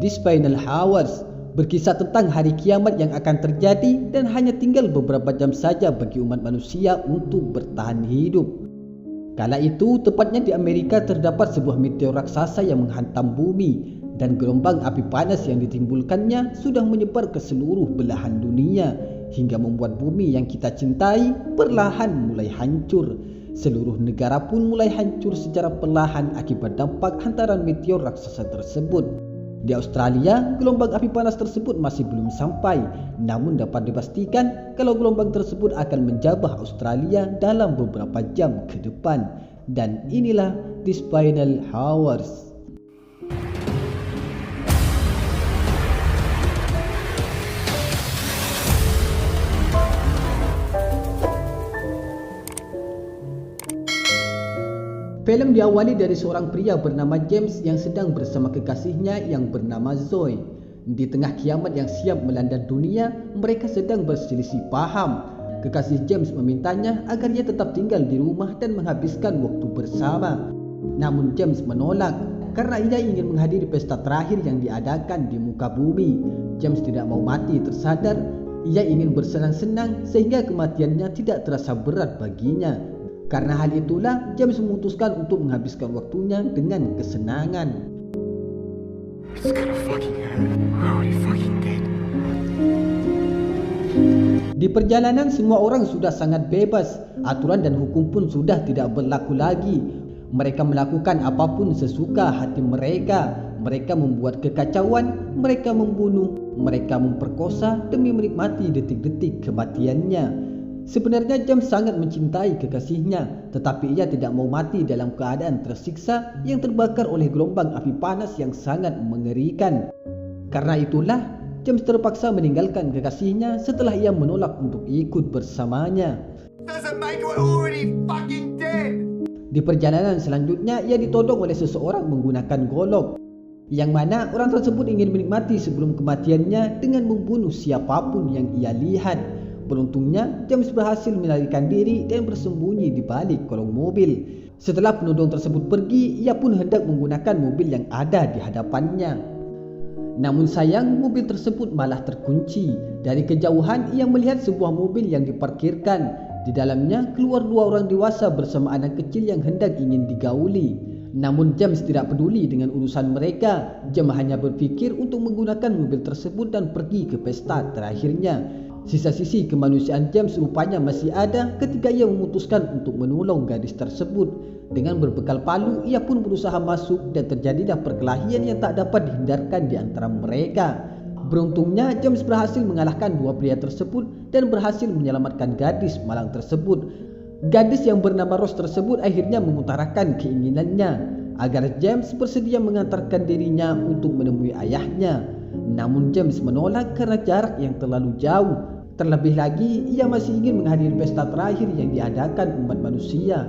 This Final Hours berkisah tentang hari kiamat yang akan terjadi dan hanya tinggal beberapa jam saja bagi umat manusia untuk bertahan hidup. Kala itu, tepatnya di Amerika, terdapat sebuah meteor raksasa yang menghantam bumi dan gelombang api panas yang ditimbulkannya sudah menyebar ke seluruh belahan dunia hingga membuat bumi yang kita cintai perlahan mulai hancur. Seluruh negara pun mulai hancur secara perlahan akibat dampak hantaran meteor raksasa tersebut. Di Australia, gelombang api panas tersebut masih belum sampai, namun dapat dipastikan kalau gelombang tersebut akan menjabah Australia dalam beberapa jam ke depan. Dan inilah This Final Hours. Film diawali dari seorang pria bernama James yang sedang bersama kekasihnya yang bernama Zoe. Di tengah kiamat yang siap melanda dunia, mereka sedang berselisih paham. Kekasih James memintanya agar ia tetap tinggal di rumah dan menghabiskan waktu bersama. Namun James menolak karena ia ingin menghadiri pesta terakhir yang diadakan di muka bumi. James tidak mau mati tersadar. Ia ingin bersenang-senang sehingga kematiannya tidak terasa berat baginya. Karena hal itulah, James memutuskan untuk menghabiskan waktunya dengan kesenangan. Di perjalanan, semua orang sudah sangat bebas. Aturan dan hukum pun sudah tidak berlaku lagi. Mereka melakukan apapun sesuka hati mereka. Mereka membuat kekacauan, mereka membunuh, mereka memperkosa demi menikmati detik-detik kematiannya. Sebenarnya James sangat mencintai kekasihnya, tetapi ia tidak mau mati dalam keadaan tersiksa yang terbakar oleh gelombang api panas yang sangat mengerikan. Karena itulah, James terpaksa meninggalkan kekasihnya setelah ia menolak untuk ikut bersamanya. Di perjalanan selanjutnya, ia ditodong oleh seseorang menggunakan golok, yang mana orang tersebut ingin menikmati sebelum kematiannya dengan membunuh siapapun yang ia lihat. Beruntungnya, James berhasil melarikan diri dan bersembunyi di balik kolong mobil. Setelah penodong tersebut pergi, ia pun hendak menggunakan mobil yang ada di hadapannya. Namun sayang, mobil tersebut malah terkunci. Dari kejauhan, ia melihat sebuah mobil yang diparkirkan. Di dalamnya keluar dua orang dewasa bersama anak kecil yang hendak ingin digauli. Namun James tidak peduli dengan urusan mereka. James hanya berpikir untuk menggunakan mobil tersebut dan pergi ke pesta terakhirnya. Sisa-sisi kemanusiaan James rupanya masih ada ketika ia memutuskan untuk menolong gadis tersebut. Dengan berbekal palu, ia pun berusaha masuk dan terjadilah perkelahian yang tak dapat dihindarkan di antara mereka. Beruntungnya, James berhasil mengalahkan dua pria tersebut dan berhasil menyelamatkan gadis malang tersebut. Gadis yang bernama Rose tersebut akhirnya mengutarakan keinginannya agar James bersedia mengantarkan dirinya untuk menemui ayahnya. Namun James menolak karena jarak yang terlalu jauh. Terlebih lagi, ia masih ingin menghadiri pesta terakhir yang diadakan umat manusia.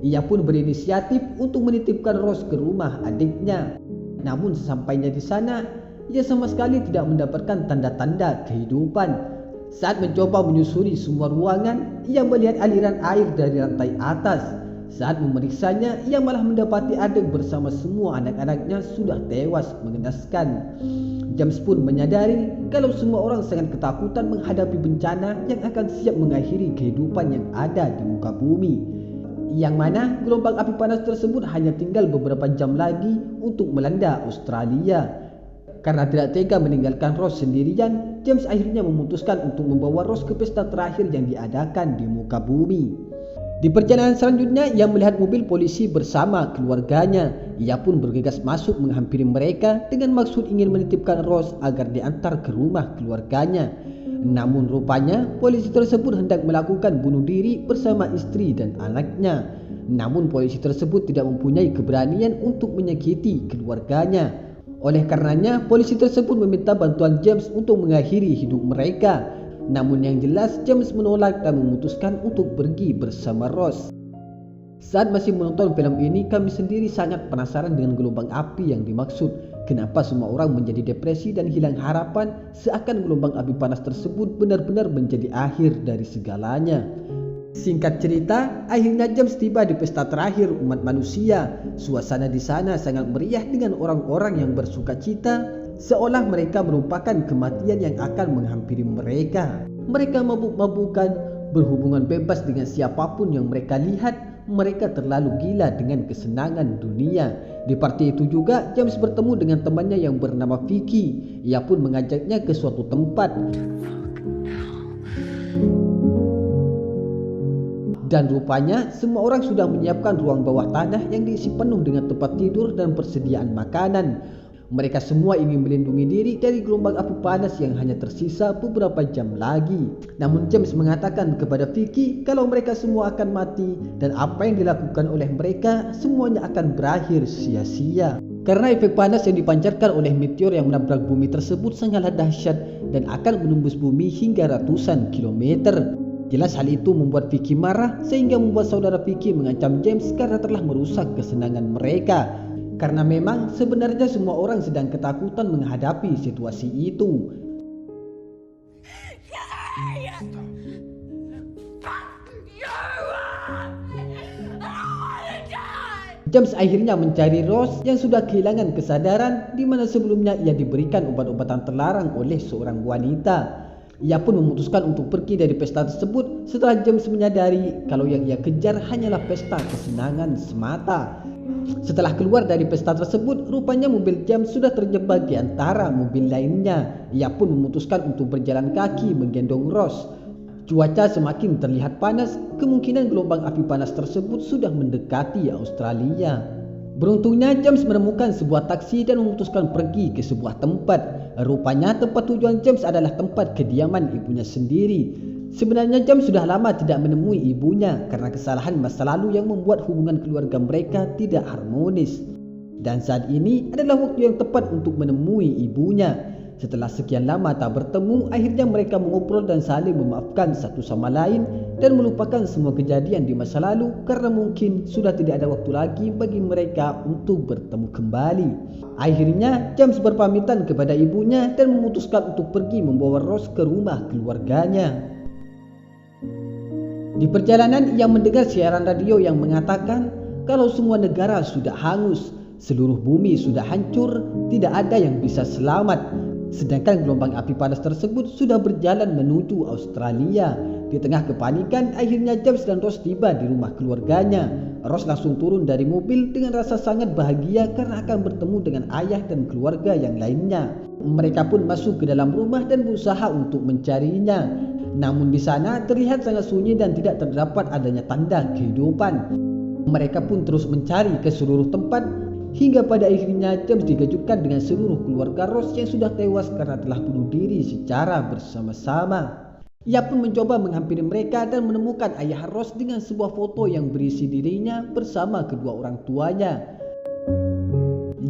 Ia pun berinisiatif untuk menitipkan Rose ke rumah adiknya. Namun sesampainya di sana, ia sama sekali tidak mendapatkan tanda-tanda kehidupan. Saat mencoba menyusuri semua ruangan, ia melihat aliran air dari lantai atas. Saat memeriksanya, ia malah mendapati adik bersama semua anak-anaknya sudah tewas mengenaskan. James pun menyadari kalau semua orang sangat ketakutan menghadapi bencana yang akan siap mengakhiri kehidupan yang ada di muka bumi. Yang mana gelombang api panas tersebut hanya tinggal beberapa jam lagi untuk melanda Australia. Karena tidak tega meninggalkan Rose sendirian, James akhirnya memutuskan untuk membawa Rose ke pesta terakhir yang diadakan di muka bumi. Di perjalanan selanjutnya, ia melihat mobil polisi bersama keluarganya. Ia pun bergegas masuk menghampiri mereka dengan maksud ingin menitipkan Rose agar diantar ke rumah keluarganya. Namun rupanya polisi tersebut hendak melakukan bunuh diri bersama istri dan anaknya. Namun polisi tersebut tidak mempunyai keberanian untuk menyakiti keluarganya. Oleh karenanya, polisi tersebut meminta bantuan James untuk mengakhiri hidup mereka. Namun yang jelas, James menolak dan memutuskan untuk pergi bersama Rose. Saat masih menonton film ini, kami sendiri sangat penasaran dengan gelombang api yang dimaksud. Kenapa semua orang menjadi depresi dan hilang harapan, seakan gelombang api panas tersebut benar-benar menjadi akhir dari segalanya. Singkat cerita, akhirnya James tiba di pesta terakhir umat manusia. Suasana di sana sangat meriah dengan orang-orang yang bersuka cita. seolah mereka merupakan kematian yang akan menghampiri mereka. Mereka mabuk-mabukan, berhubungan bebas dengan siapapun yang mereka lihat. Mereka terlalu gila dengan kesenangan dunia. Di parti itu juga James bertemu dengan temannya yang bernama Vicky. Ia pun mengajaknya ke suatu tempat. Dan rupanya semua orang sudah menyiapkan ruang bawah tanah yang diisi penuh dengan tempat tidur dan persediaan makanan. Mereka semua ingin melindungi diri dari gelombang api panas yang hanya tersisa beberapa jam lagi. Namun James mengatakan kepada Vicky kalau mereka semua akan mati dan apa yang dilakukan oleh mereka semuanya akan berakhir sia-sia. Karena efek panas yang dipancarkan oleh meteor yang menabrak bumi tersebut sangatlah dahsyat dan akan menembus bumi hingga ratusan kilometer. Jelas hal itu membuat Vicky marah sehingga membuat saudara Vicky mengancam James karena telah merusak kesenangan mereka. Karena memang sebenarnya semua orang sedang ketakutan menghadapi situasi itu. James akhirnya mencari Rose yang sudah kehilangan kesadaran, di mana sebelumnya ia diberikan obat-obatan terlarang oleh seorang wanita. Ia pun memutuskan untuk pergi dari pesta tersebut setelah James menyadari kalau yang ia kejar hanyalah pesta kesenangan semata. Setelah keluar dari pesta tersebut, rupanya mobil James sudah terjebak di antara mobil lainnya. Ia pun memutuskan untuk berjalan kaki menggendong Rose. Cuaca semakin terlihat panas, kemungkinan gelombang api panas tersebut sudah mendekati Australia. Beruntungnya James menemukan sebuah taksi dan memutuskan pergi ke sebuah tempat. Rupanya tempat tujuan James adalah tempat kediaman ibunya sendiri. Sebenarnya James sudah lama tidak menemui ibunya karena kesalahan masa lalu yang membuat hubungan keluarga mereka tidak harmonis. Dan saat ini adalah waktu yang tepat untuk menemui ibunya. Setelah sekian lama tak bertemu, akhirnya mereka mengobrol dan saling memaafkan satu sama lain dan melupakan semua kejadian di masa lalu karena mungkin sudah tidak ada waktu lagi bagi mereka untuk bertemu kembali. Akhirnya James berpamitan kepada ibunya dan memutuskan untuk pergi membawa Rose ke rumah keluarganya. Di perjalanan ia mendengar siaran radio yang mengatakan kalau semua negara sudah hangus, seluruh bumi sudah hancur, tidak ada yang bisa selamat. Sedangkan gelombang api panas tersebut sudah berjalan menuju Australia. Di tengah kepanikan, akhirnya James dan Rose tiba di rumah keluarganya. Rose langsung turun dari mobil dengan rasa sangat bahagia karena akan bertemu dengan ayah dan keluarga yang lainnya. Mereka pun masuk ke dalam rumah dan berusaha untuk mencarinya. Namun di sana terlihat sangat sunyi dan tidak terdapat adanya tanda kehidupan. Mereka pun terus mencari ke seluruh tempat hingga pada akhirnya James dikejutkan dengan seluruh keluarga Rose yang sudah tewas karena telah bunuh diri secara bersama-sama. Ia pun mencoba menghampiri mereka dan menemukan ayah Rose dengan sebuah foto yang berisi dirinya bersama kedua orang tuanya.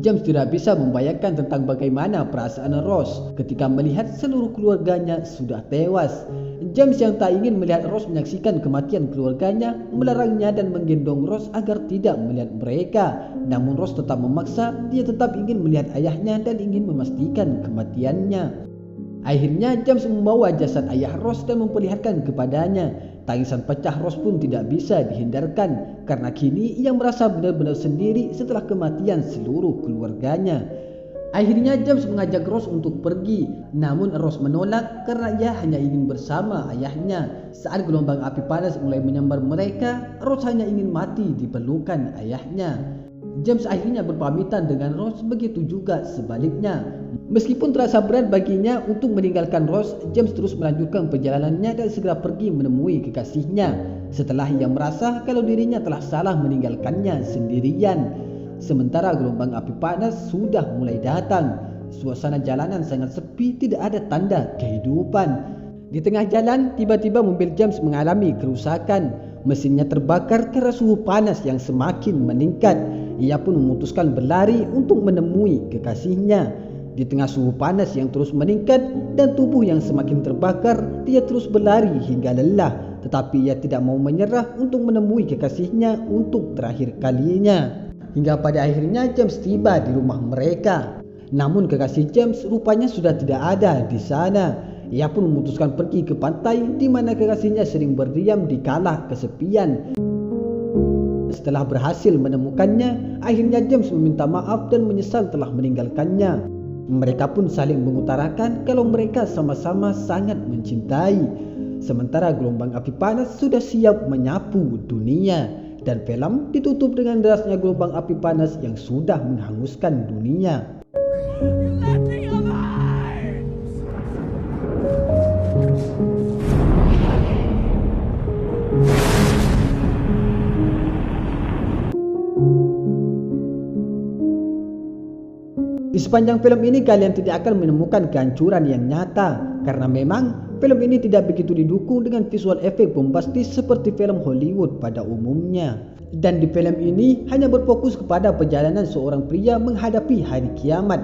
James tidak bisa membayangkan tentang bagaimana perasaan Rose ketika melihat seluruh keluarganya sudah tewas. James yang tak ingin melihat Rose menyaksikan kematian keluarganya melarangnya dan menggendong Rose agar tidak melihat mereka. Namun Rose tetap memaksa, dia tetap ingin melihat ayahnya dan ingin memastikan kematiannya. Akhirnya James membawa jasad ayah Rose dan memperlihatkan kepadanya. Tangisan pecah Rose pun tidak bisa dihindarkan karena kini ia merasa benar-benar sendiri setelah kematian seluruh keluarganya. Akhirnya James mengajak Rose untuk pergi, namun Rose menolak karena ia hanya ingin bersama ayahnya. Saat gelombang api panas mulai menyambar mereka, Rose hanya ingin mati di pelukan ayahnya. James akhirnya berpamitan dengan Rose, begitu juga sebaliknya. Meskipun terasa berat baginya untuk meninggalkan Rose, James terus melanjutkan perjalanannya dan segera pergi menemui kekasihnya. Setelah ia merasa kalau dirinya telah salah meninggalkannya sendirian. Sementara gelombang api panas sudah mulai datang. Suasana jalanan sangat sepi, tidak ada tanda kehidupan. Di tengah jalan, tiba-tiba mobil James mengalami kerusakan. Mesinnya terbakar karena suhu panas yang semakin meningkat. Ia pun memutuskan berlari untuk menemui kekasihnya. Di tengah suhu panas yang terus meningkat dan tubuh yang semakin terbakar, dia terus berlari hingga lelah. Tetapi ia tidak mau menyerah untuk menemui kekasihnya untuk terakhir kalinya. Hingga pada akhirnya James tiba di rumah mereka. Namun kekasih James rupanya sudah tidak ada di sana. Ia pun memutuskan pergi ke pantai di mana kekasihnya sering berdiam di kala kesepian. Setelah berhasil menemukannya, akhirnya James meminta maaf dan menyesal telah meninggalkannya. Mereka pun saling mengutarakan kalau mereka sama-sama sangat mencintai. Sementara gelombang api panas sudah siap menyapu dunia. Dan film ditutup dengan derasnya gelombang api panas yang sudah menghanguskan dunia. Di sepanjang film ini kalian tidak akan menemukan kehancuran yang nyata, karena memang film ini tidak begitu didukung dengan visual efek bombastis seperti film Hollywood pada umumnya. Dan di film ini hanya berfokus kepada perjalanan seorang pria menghadapi hari kiamat.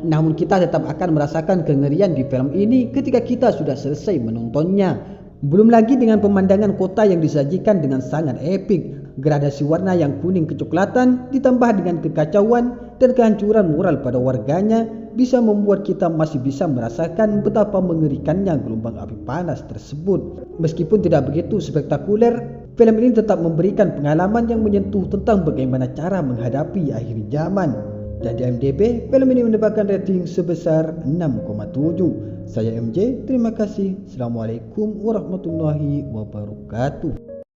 Namun kita tetap akan merasakan kengerian di film ini ketika kita sudah selesai menontonnya. Belum lagi dengan pemandangan kota yang disajikan dengan sangat epik. Gradasi warna yang kuning kecoklatan ditambah dengan kekacauan dan kehancuran moral pada warganya bisa membuat kita masih bisa merasakan betapa mengerikannya gelombang api panas tersebut. Meskipun tidak begitu spektakuler, film ini tetap memberikan pengalaman yang menyentuh tentang bagaimana cara menghadapi akhir zaman. Dan di IMDb, film ini mendapatkan rating sebesar 6,7. Saya MJ, terima kasih. Assalamualaikum warahmatullahi wabarakatuh.